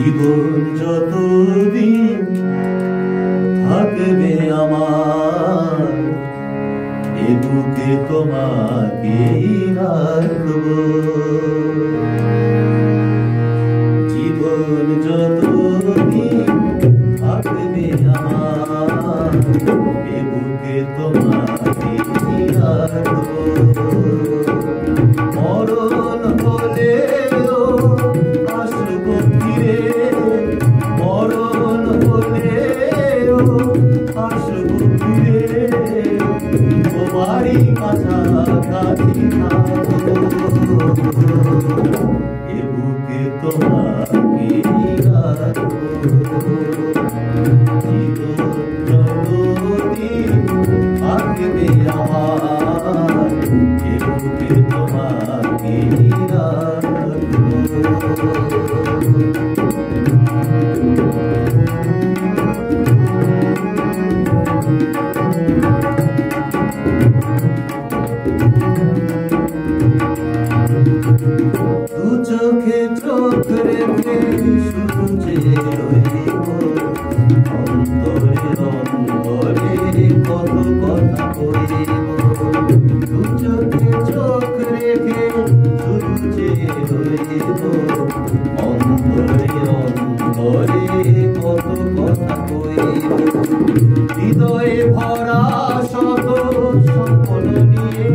জীবন যতদিন থাকবে আমার, এ বুকে তোমাকে রাখব। জীবন যতদিন থাকবে আমার, এ বুকে তোমাকে রাখব। মরণ হলেও আসবো ফিরে, মরণ হলেও আসবো ফিরে, তোমারই কাছাকাছি থাকবো। এ বুকে তোমাকে রাখবো। জীবন যতদিন থাকবে আমার, এ বুকে তোমাকে রাখবো। দু চোখে চোখ রেখে শুধু চেয়ে রইব, অন্তরে অন্তরে কত কথা কইব। দু চোখে চোখ রেখে শুধু চেয়ে রইব, অন্তরে অন্তরে কত কথা কইব। হৃদয়ে ভরা শত স্বপ্ন নিয়ে,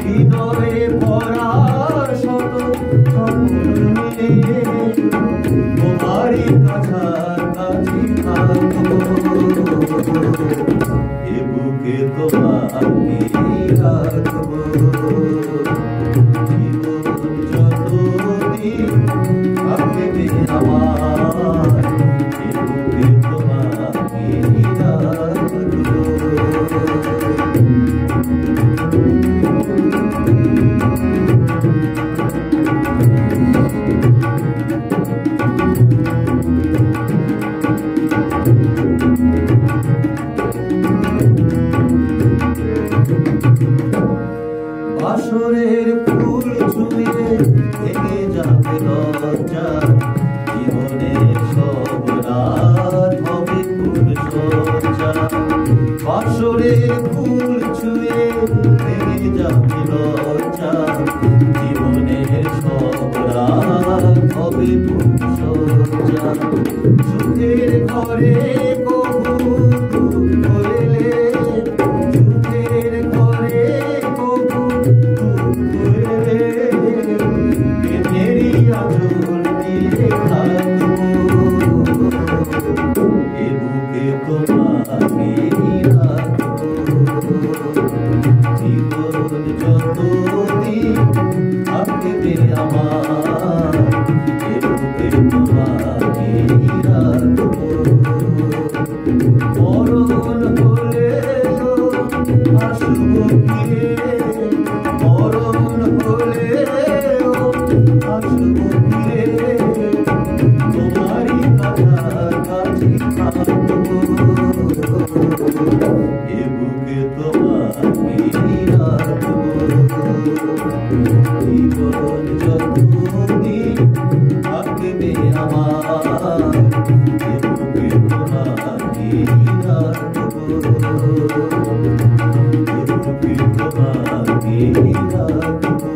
হৃদয়ে ভরা শত স্বপ্ন নিয়ে, তোমারই কাছাকাছি থাকবো। এ বুকে তোমাকে রাখবো। জীবন যতদিন থাকবে আমার, এ বুকে তোমাকে রাখবো। বাসরের ফুল ছুঁয়ে ভেঙে যাবে লজ্জা, জীবনের সব রাত হবে ফুল সজ্জা। বাসরের ফুল ছুঁয়ে ভেঙে যাবে লজ্জা, জীবনের সব রাত হবে ফুল সজ্জা। সুখের ঘরে কবু দুঃখ এলে, সুখের ঘরে কবু দুঃখ এলে, প্রেমেরই আঁচল দিয়ে থাকবো। এ বুকে তোমাকে রাখবো। জীবন যতদিন থাকবে আমার, এ বুকে তোমাকে রাখবো। মরণ হলেও আসবো ফিরে, মরণ হলেও আসবো ফিরে, তোমারই কাছাকাছি থাকবো। এ বুকে তোমাকে রাখবো। জীবন যতদিন থাকবে আমার, এ বুকে তোমাকে রাখবো। এ বুকে তোমাকে রাখবো।